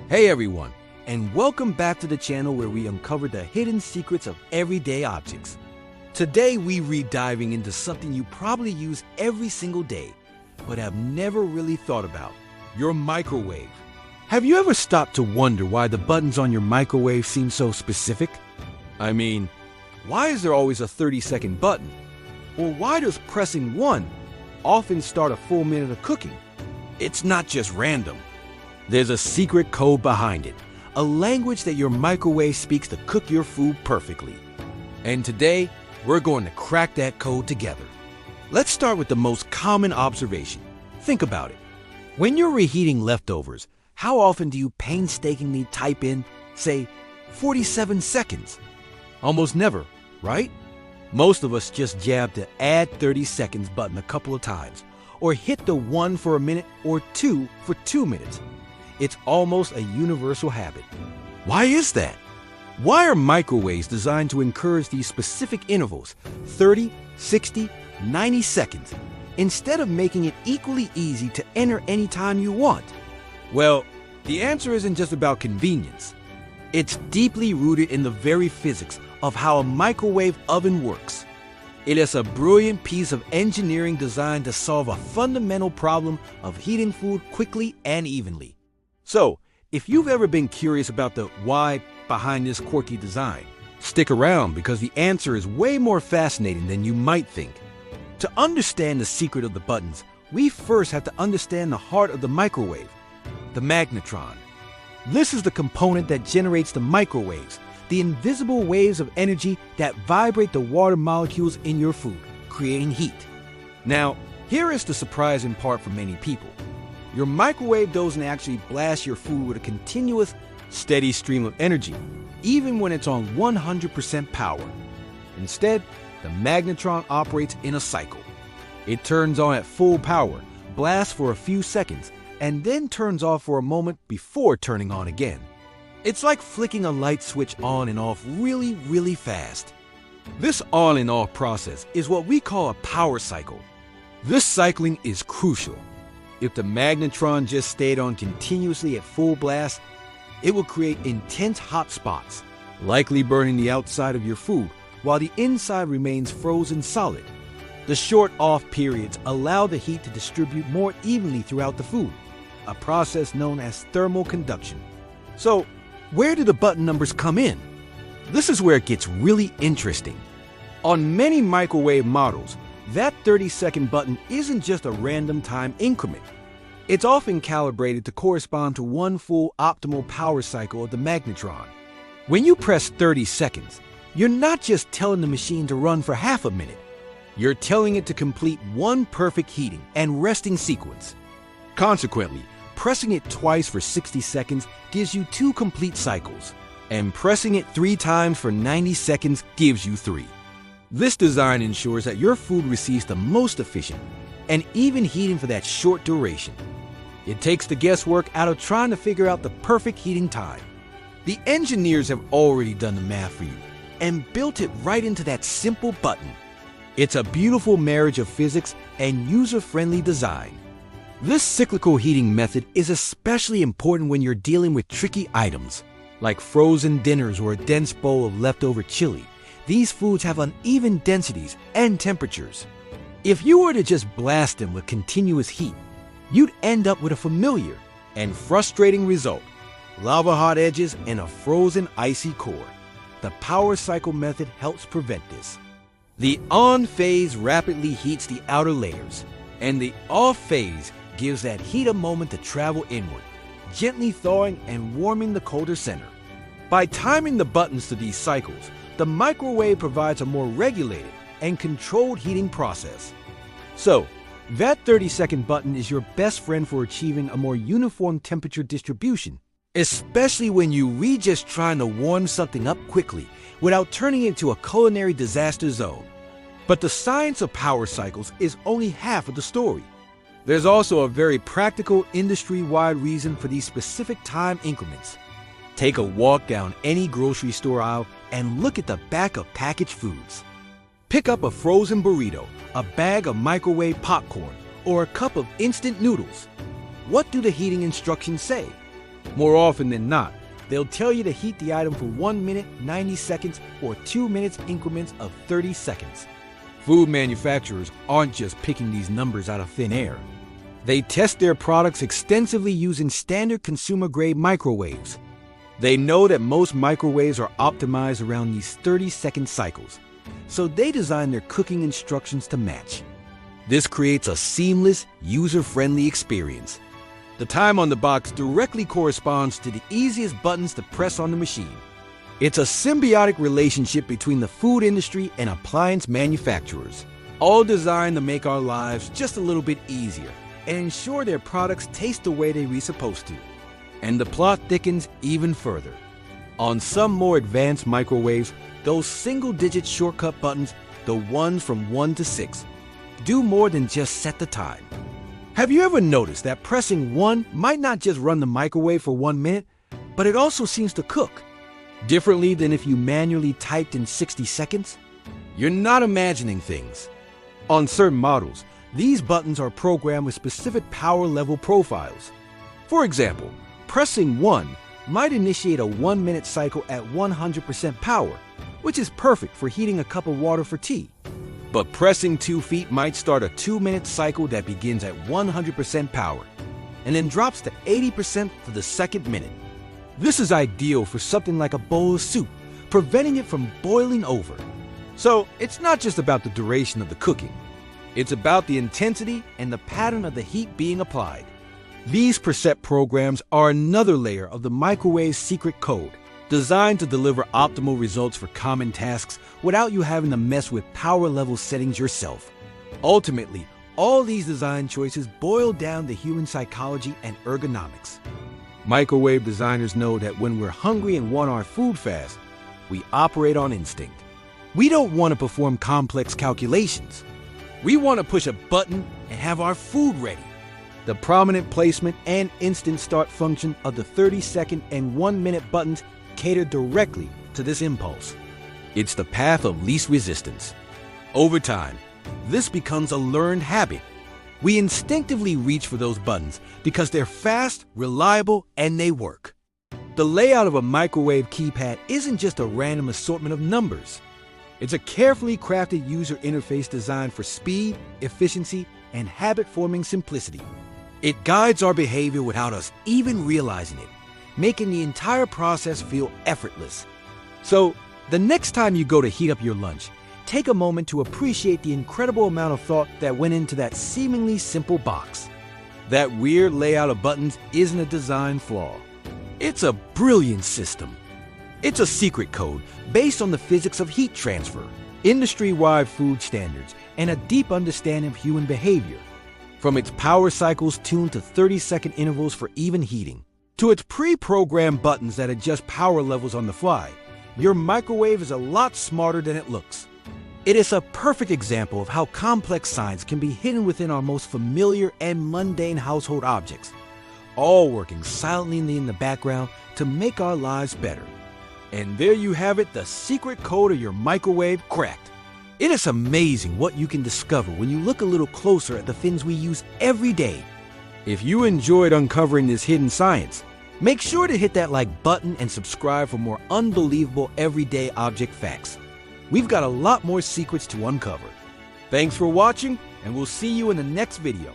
Hey everyone, and welcome back to the channel where we uncover the hidden secrets of everyday objects. Today we re-diving into something you probably use every single day, but have never really thought about: your microwave. Have you ever stopped to wonder why the buttons on your microwave seem so specific? I mean, why is there always a 30-second button? Or why does pressing 1 often start a full minute of cooking? It's not just random. There's a secret code behind it, a language that your microwave speaks to cook your food perfectly. And today, we're going to crack that code together. Let's start with the most common observation. Think about it. When you're reheating leftovers, how often do you painstakingly type in, say, 47 seconds? Almost never, right? Most of us just jab the Add 30 Seconds button a couple of times, or hit the 1 for a minute or 2 for 2 minutes. It's almost a universal habit. Why is that? Why are microwaves designed to encourage these specific intervals, 30, 60, 90 seconds, instead of making it equally easy to enter anytime you want? Well, the answer isn't just about convenience. It's deeply rooted in the very physics of how a microwave oven works. It is a brilliant piece of engineering designed to solve a fundamental problem of heating food quickly and evenly. So, if you've ever been curious about the why behind this quirky design, stick around because the answer is way more fascinating than you might think. To understand the secret of the buttons, we first have to understand the heart of the microwave, the magnetron. This is the component that generates the microwaves, the invisible waves of energy that vibrate the water molecules in your food, creating heat. Now, here is the surprising part for many people. Your microwave doesn't actually blast your food with a continuous, steady stream of energy, even when it's on 100% power. Instead, the magnetron operates in a cycle. It turns on at full power, blasts for a few seconds, and then turns off for a moment before turning on again. It's like flicking a light switch on and off really, really fast. This on and off process is what we call a power cycle. This cycling is crucial. If the magnetron just stayed on continuously at full blast, it will create intense hot spots, likely burning the outside of your food, while the inside remains frozen solid. The short off periods allow the heat to distribute more evenly throughout the food, a process known as thermal conduction. So, where do the button numbers come in? This is where it gets really interesting. On many microwave models, that 30-second button isn't just a random time increment. It's often calibrated to correspond to one full optimal power cycle of the magnetron. When you press 30 seconds, you're not just telling the machine to run for half a minute. You're telling it to complete one perfect heating and resting sequence. Consequently, pressing it twice for 60 seconds gives you 2 complete cycles, and pressing it 3 times for 90 seconds gives you 3. This design ensures that your food receives the most efficient and even heating for that short duration. It takes the guesswork out of trying to figure out the perfect heating time. The engineers have already done the math for you and built it right into that simple button. It's a beautiful marriage of physics and user-friendly design. This cyclical heating method is especially important when you're dealing with tricky items, like frozen dinners or a dense bowl of leftover chili. These foods have uneven densities and temperatures. If you were to just blast them with continuous heat, you'd end up with a familiar and frustrating result: lava-hot edges and a frozen icy core. The power cycle method helps prevent this. The on phase rapidly heats the outer layers, and the off phase gives that heat a moment to travel inward, gently thawing and warming the colder center. By timing the buttons to these cycles, the microwave provides a more regulated and controlled heating process. So, that 30-second button is your best friend for achieving a more uniform temperature distribution, especially when you're just trying to warm something up quickly without turning it into a culinary disaster zone. But the science of power cycles is only half of the story. There's also a very practical, industry-wide reason for these specific time increments. Take a walk down any grocery store aisle and look at the back of packaged foods. Pick up a frozen burrito, a bag of microwave popcorn, or a cup of instant noodles. What do the heating instructions say? More often than not, they'll tell you to heat the item for 1 minute, 90 seconds, or 2 minutes increments of 30 seconds. Food manufacturers aren't just picking these numbers out of thin air. They test their products extensively using standard consumer-grade microwaves. They know that most microwaves are optimized around these 30-second cycles, so they design their cooking instructions to match. This creates a seamless, user-friendly experience. The time on the box directly corresponds to the easiest buttons to press on the machine. It's a symbiotic relationship between the food industry and appliance manufacturers, all designed to make our lives just a little bit easier and ensure their products taste the way they were supposed to. And the plot thickens even further. On some more advanced microwaves, those single-digit shortcut buttons, the ones from 1 to 6, do more than just set the time. Have you ever noticed that pressing 1 might not just run the microwave for 1 minute, but it also seems to cook differently than if you manually typed in 60 seconds? You're not imagining things. On certain models, these buttons are programmed with specific power level profiles. For example, pressing 1 might initiate a 1-minute cycle at 100% power, which is perfect for heating a cup of water for tea. But pressing 2 feet might start a 2-minute cycle that begins at 100% power and then drops to 80% for the second minute. This is ideal for something like a bowl of soup, preventing it from boiling over. So it's not just about the duration of the cooking. It's about the intensity and the pattern of the heat being applied. These preset programs are another layer of the microwave's secret code, designed to deliver optimal results for common tasks without you having to mess with power level settings yourself. Ultimately, all these design choices boil down to human psychology and ergonomics. Microwave designers know that when we're hungry and want our food fast, we operate on instinct. We don't want to perform complex calculations. We want to push a button and have our food ready. The prominent placement and instant start function of the 30-second and 1-minute buttons cater directly to this impulse. It's the path of least resistance. Over time, this becomes a learned habit. We instinctively reach for those buttons because they're fast, reliable, and they work. The layout of a microwave keypad isn't just a random assortment of numbers. It's a carefully crafted user interface designed for speed, efficiency, and habit-forming simplicity. It guides our behavior without us even realizing it, making the entire process feel effortless. So, the next time you go to heat up your lunch, take a moment to appreciate the incredible amount of thought that went into that seemingly simple box. That weird layout of buttons isn't a design flaw. It's a brilliant system. It's a secret code based on the physics of heat transfer, industry-wide food standards, and a deep understanding of human behavior. From its power cycles tuned to 30-second intervals for even heating, to its pre-programmed buttons that adjust power levels on the fly, your microwave is a lot smarter than it looks. It is a perfect example of how complex science can be hidden within our most familiar and mundane household objects, all working silently in the background to make our lives better. And there you have it, the secret code of your microwave cracked. It is amazing what you can discover when you look a little closer at the things we use every day. If you enjoyed uncovering this hidden science, make sure to hit that like button and subscribe for more unbelievable everyday object facts. We've got a lot more secrets to uncover. Thanks for watching, and we'll see you in the next video.